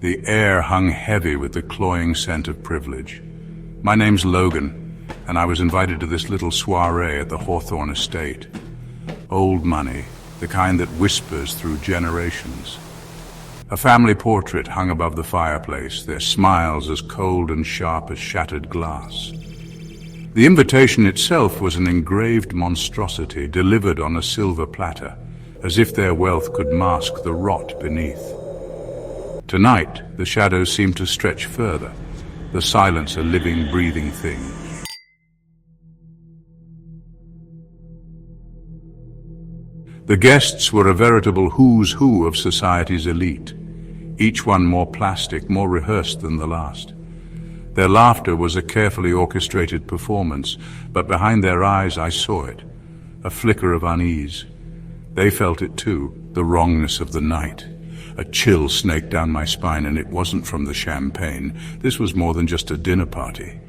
The air hung heavy with the cloying scent of privilege. My name's Logan, and I was invited to this little soiree at the Hawthorne estate. Old money, the kind that whispers through generations. A family portrait hung above the fireplace, their smiles as cold and sharp as shattered glass. The invitation itself was an engraved monstrosity delivered on a silver platter, as if their wealth could mask the rot beneath. Tonight, the shadows seemed to stretch further, the silence a living, breathing thing. The guests were a veritable who's who of society's elite, each one more plastic, more rehearsed than the last. Their laughter was a carefully orchestrated performance, but behind their eyes I saw it, a flicker of unease. They felt it too, the wrongness of the night. A chill snaked down my spine, and it wasn't from the champagne. This was more than just a dinner party.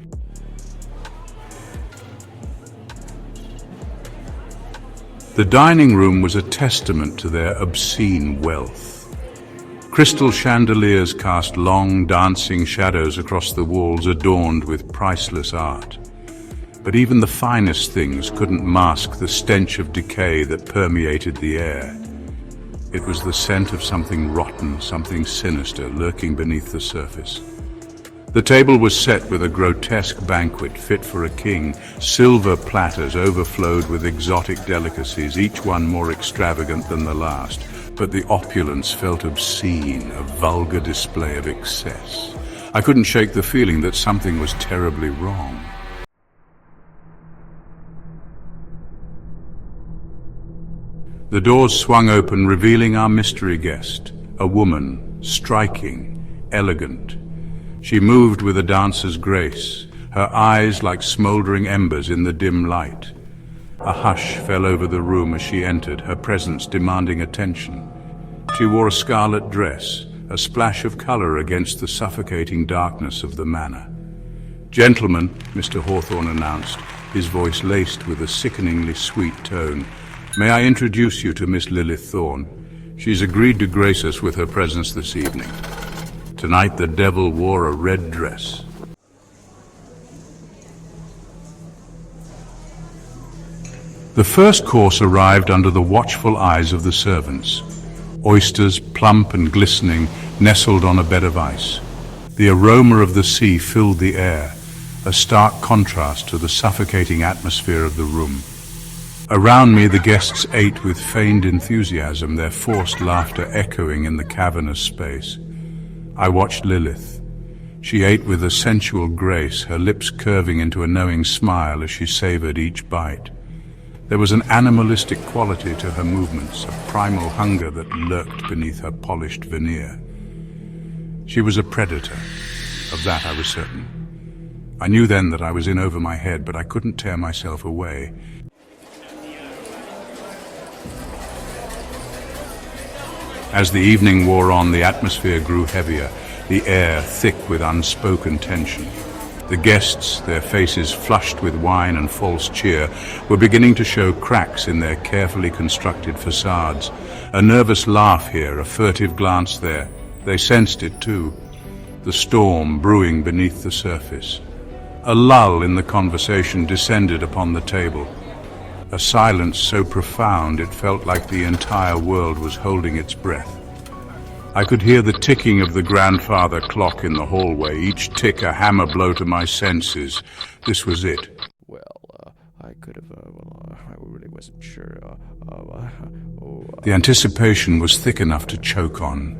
The dining room was a testament to their obscene wealth. Crystal chandeliers cast long, dancing shadows across the walls adorned with priceless art. But even the finest things couldn't mask the stench of decay that permeated the air. It was the scent of something rotten, something sinister lurking beneath the surface. The table was set with a grotesque banquet fit for a king. Silver platters overflowed with exotic delicacies, each one more extravagant than the last. But the opulence felt obscene, a vulgar display of excess. I couldn't shake the feeling that something was terribly wrong. The doors swung open, revealing our mystery guest, a woman, striking, elegant. She moved with a dancer's grace, her eyes like smoldering embers in the dim light. A hush fell over the room as she entered, her presence demanding attention. She wore a scarlet dress, a splash of color against the suffocating darkness of the manor. "Gentlemen," Mr. Hawthorne announced, his voice laced with a sickeningly sweet tone, "may I introduce you to Miss Lilith Thorne? She's agreed to grace us with her presence this evening. Tonight the devil wore a red dress." The first course arrived under the watchful eyes of the servants. Oysters, plump and glistening, nestled on a bed of ice. The aroma of the sea filled the air, a stark contrast to the suffocating atmosphere of the room. Around me the guests ate with feigned enthusiasm, their forced laughter echoing in the cavernous space. I watched Lilith. She ate with a sensual grace, her lips curving into a knowing smile as she savored each bite. There was an animalistic quality to her movements, a primal hunger that lurked beneath her polished veneer. She was a predator. Of that I was certain. I knew then that I was in over my head, but I couldn't tear myself away. As the evening wore on, the atmosphere grew heavier, the air thick with unspoken tension. The guests, their faces flushed with wine and false cheer, were beginning to show cracks in their carefully constructed facades. A nervous laugh here, a furtive glance there. They sensed it too, the storm brewing beneath the surface. A lull in the conversation descended upon the table. A silence so profound it felt like the entire world was holding its breath. I could hear the ticking of the grandfather clock in the hallway, each tick a hammer blow to my senses. This was it. I could have, I really wasn't sure. The anticipation was thick enough to choke on.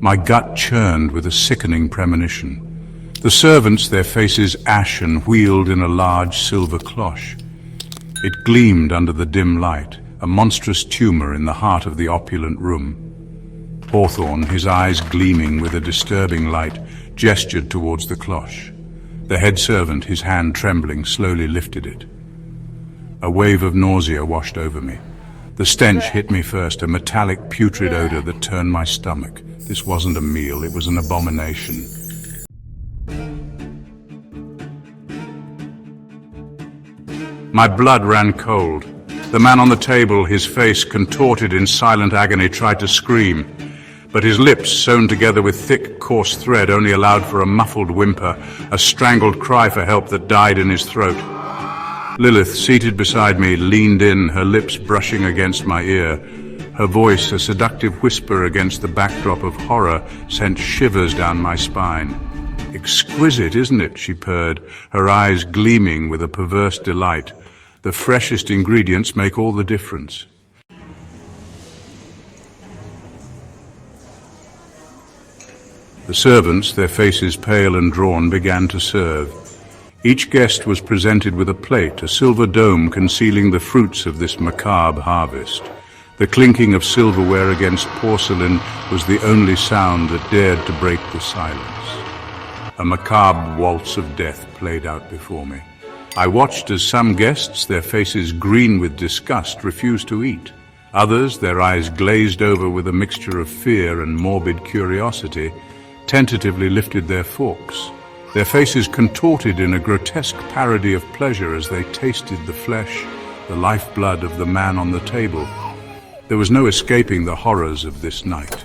My gut churned with a sickening premonition. The servants, their faces ashen, wheeled in a large silver cloche. It gleamed under the dim light, a monstrous tumor in the heart of the opulent room. Hawthorne, his eyes gleaming with a disturbing light, gestured towards the cloche. The head servant, his hand trembling, slowly lifted it. A wave of nausea washed over me. The stench hit me first, a metallic, putrid odor that turned my stomach. This wasn't a meal, it was an abomination. My blood ran cold. The man on the table, his face contorted in silent agony, tried to scream. but his lips, sewn together with thick, coarse thread, only allowed for a muffled whimper, a strangled cry for help that died in his throat. Lilith, seated beside me, leaned in, her lips brushing against my ear. Her voice, a seductive whisper against the backdrop of horror, sent shivers down my spine. "Exquisite, isn't it?" she purred, her eyes gleaming with a perverse delight. "The freshest ingredients make all the difference." The servants, their faces pale and drawn, began to serve. Each guest was presented with a plate, a silver dome concealing the fruits of this macabre harvest. The clinking of silverware against porcelain was the only sound that dared to break the silence. A macabre waltz of death played out before me. I watched as some guests, their faces green with disgust, refused to eat. Others, their eyes glazed over with a mixture of fear and morbid curiosity, tentatively lifted their forks. Their faces contorted in a grotesque parody of pleasure as they tasted the flesh, the lifeblood of the man on the table. There was no escaping the horrors of this night.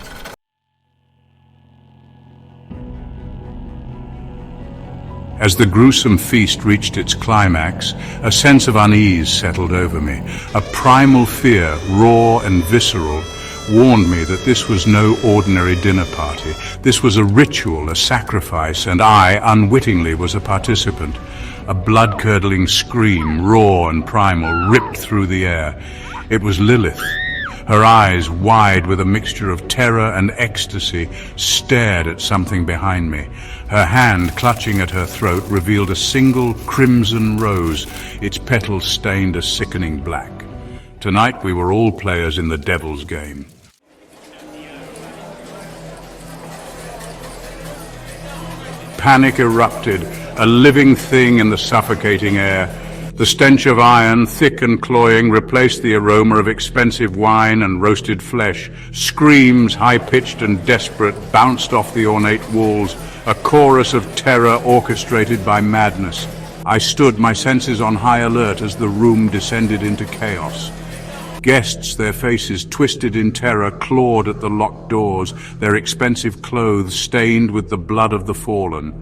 As the gruesome feast reached its climax, a sense of unease settled over me. A primal fear, raw and visceral, warned me that this was no ordinary dinner party. This was a ritual, a sacrifice, and I, unwittingly, was a participant. A blood-curdling scream, raw and primal, ripped through the air. It was Lilith. Her eyes, wide with a mixture of terror and ecstasy, stared at something behind me. Her hand, clutching at her throat, revealed a single crimson rose, its petals stained a sickening black. Tonight we were all players in the devil's game. Panic erupted, a living thing in the suffocating air. The stench of iron, thick and cloying, replaced the aroma of expensive wine and roasted flesh. Screams, high-pitched and desperate, bounced off the ornate walls, a chorus of terror orchestrated by madness. I stood, my senses on high alert, as the room descended into chaos. Guests, their faces twisted in terror, clawed at the locked doors, their expensive clothes stained with the blood of the fallen.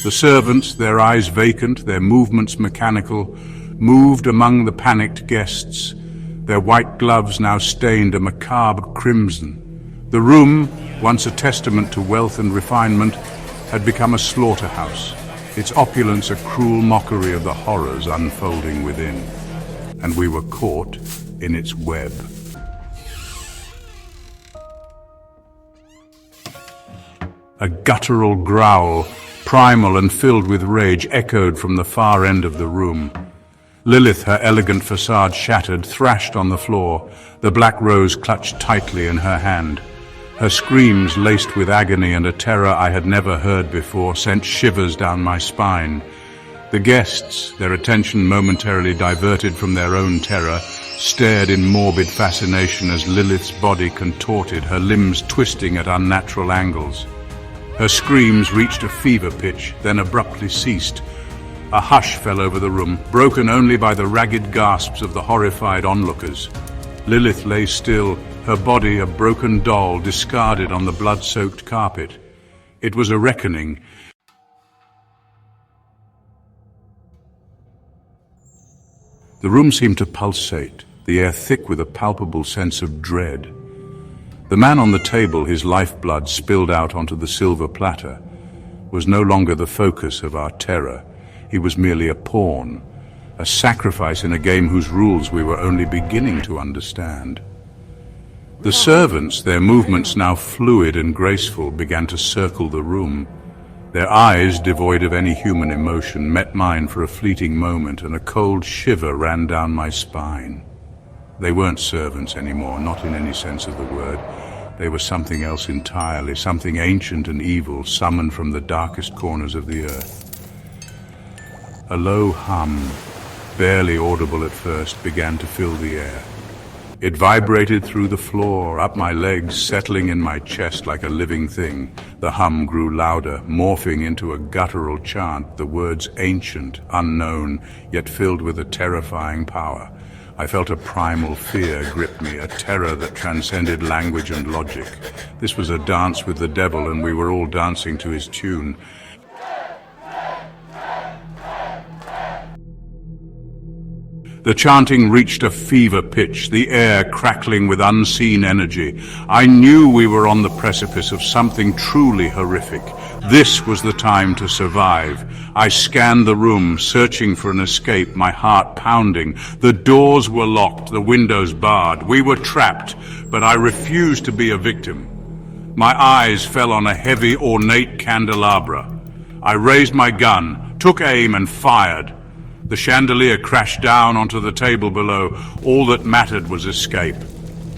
The servants, their eyes vacant, their movements mechanical, moved among the panicked guests, their white gloves now stained a macabre crimson. The room, once a testament to wealth and refinement, had become a slaughterhouse, its opulence a cruel mockery of the horrors unfolding within. And we were caught in its web. A guttural growl, primal and filled with rage, echoed from the far end of the room. Lilith, her elegant facade shattered, thrashed on the floor, the black rose clutched tightly in her hand. Her screams, laced with agony and a terror I had never heard before, sent shivers down my spine. The guests, their attention momentarily diverted from their own terror, stared in morbid fascination as Lilith's body contorted, her limbs twisting at unnatural angles. Her screams reached a fever pitch, then abruptly ceased. A hush fell over the room, broken only by the ragged gasps of the horrified onlookers. Lilith lay still, her body a broken doll discarded on the blood-soaked carpet. It was a reckoning. The room seemed to pulsate, the air thick with a palpable sense of dread. The man on the table, his lifeblood spilled out onto the silver platter, was no longer the focus of our terror. He was merely a pawn, a sacrifice in a game whose rules we were only beginning to understand. The servants, their movements now fluid and graceful, began to circle the room. Their eyes, devoid of any human emotion, met mine for a fleeting moment, and a cold shiver ran down my spine. They weren't servants anymore, not in any sense of the word. They were something else entirely, something ancient and evil, summoned from the darkest corners of the earth. A low hum, barely audible at first, began to fill the air. It vibrated through the floor, up my legs, settling in my chest like a living thing. The hum grew louder, morphing into a guttural chant, the words ancient, unknown, yet filled with a terrifying power. I felt a primal fear grip me, a terror that transcended language and logic. This was a dance with the devil, and we were all dancing to his tune. The chanting reached a fever pitch, the air crackling with unseen energy. I knew we were on the precipice of something truly horrific. This was the time to survive. I scanned the room, searching for an escape, my heart pounding. The doors were locked, the windows barred. We were trapped, but I refused to be a victim. My eyes fell on a heavy, ornate candelabra. I raised my gun, took aim, and fired. The chandelier crashed down onto the table below. All that mattered was escape.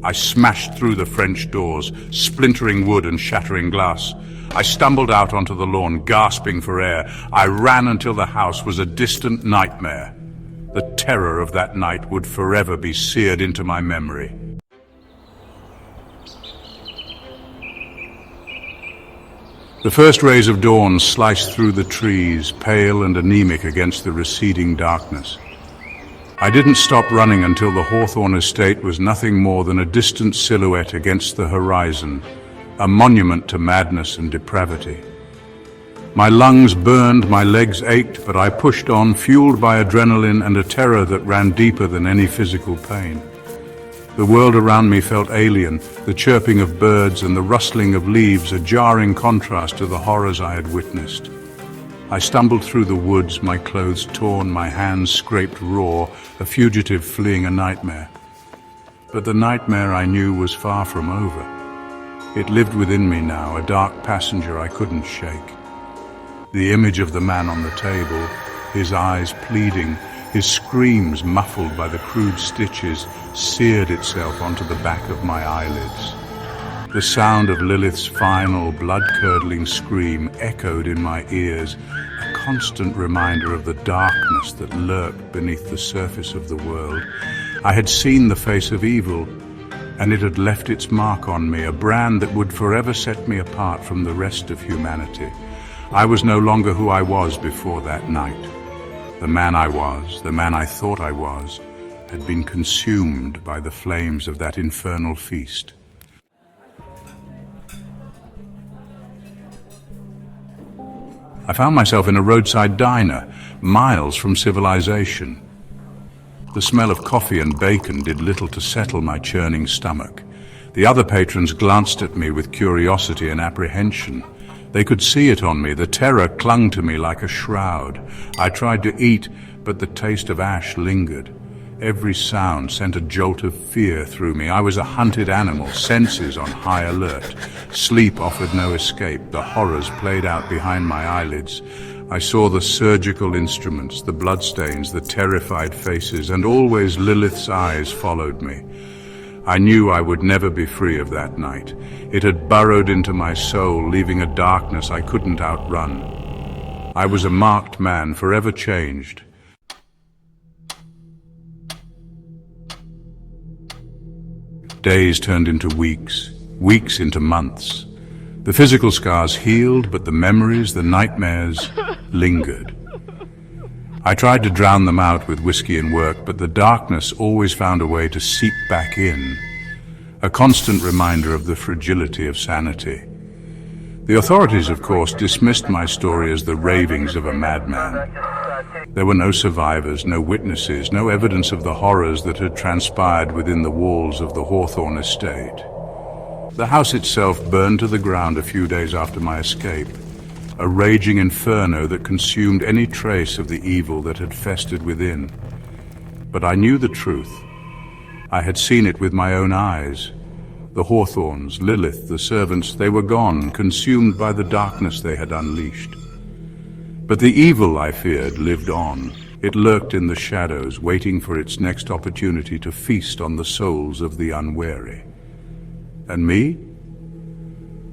I smashed through the French doors, splintering wood and shattering glass. I stumbled out onto the lawn, gasping for air. I ran until the house was a distant nightmare. The terror of that night would forever be seared into my memory. The first rays of dawn sliced through the trees, pale and anemic against the receding darkness. I didn't stop running until the Hawthorne estate was nothing more than a distant silhouette against the horizon, a monument to madness and depravity. My lungs burned, my legs ached, but I pushed on, fueled by adrenaline and a terror that ran deeper than any physical pain. The world around me felt alien, the chirping of birds and the rustling of leaves a jarring contrast to the horrors I had witnessed. I stumbled through the woods, my clothes torn, my hands scraped raw, a fugitive fleeing a nightmare. But the nightmare I knew was far from over. It lived within me now, a dark passenger I couldn't shake. The image of the man on the table, his eyes pleading, his screams muffled by the crude stitches, seared itself onto the back of my eyelids. The sound of Lilith's final, blood-curdling scream echoed in my ears, a constant reminder of the darkness that lurked beneath the surface of the world. I had seen the face of evil, and it had left its mark on me, a brand that would forever set me apart from the rest of humanity. I was no longer who I was before that night. The man I was, the man I thought I was, had been consumed by the flames of that infernal feast. I found myself in a roadside diner, miles from civilization. The smell of coffee and bacon did little to settle my churning stomach. The other patrons glanced at me with curiosity and apprehension. They could see it on me. The terror clung to me like a shroud. I tried to eat, but the taste of ash lingered. Every sound sent a jolt of fear through me. I was a hunted animal, senses on high alert. Sleep offered no escape. The horrors played out behind my eyelids. I saw the surgical instruments, the bloodstains, the terrified faces, and always Lilith's eyes followed me. I knew I would never be free of that night. It had burrowed into my soul, leaving a darkness I couldn't outrun. I was a marked man, forever changed. Days turned into weeks, weeks into months. The physical scars healed, but the memories, the nightmares, lingered. I tried to drown them out with whiskey and work, but the darkness always found a way to seep back in, a constant reminder of the fragility of sanity. The authorities, of course, dismissed my story as the ravings of a madman. There were no survivors, no witnesses, no evidence of the horrors that had transpired within the walls of the Hawthorne estate. The house itself burned to the ground a few days after my escape, a raging inferno that consumed any trace of the evil that had festered within. But I knew the truth. I had seen it with my own eyes. The Hawthornes, Lilith, the servants, they were gone, consumed by the darkness they had unleashed. But the evil I feared lived on. It lurked in the shadows, waiting for its next opportunity to feast on the souls of the unwary. And me?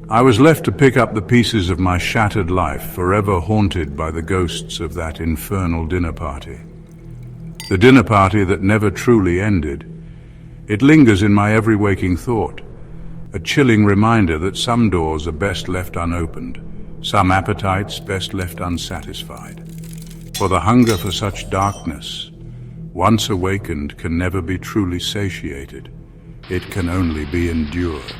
I was left to pick up the pieces of my shattered life, forever haunted by the ghosts of that infernal dinner party. The dinner party that never truly ended. It lingers in my every waking thought, a chilling reminder that some doors are best left unopened, some appetites best left unsatisfied. For the hunger for such darkness once awakened, can never be truly satiated. It can only be endured.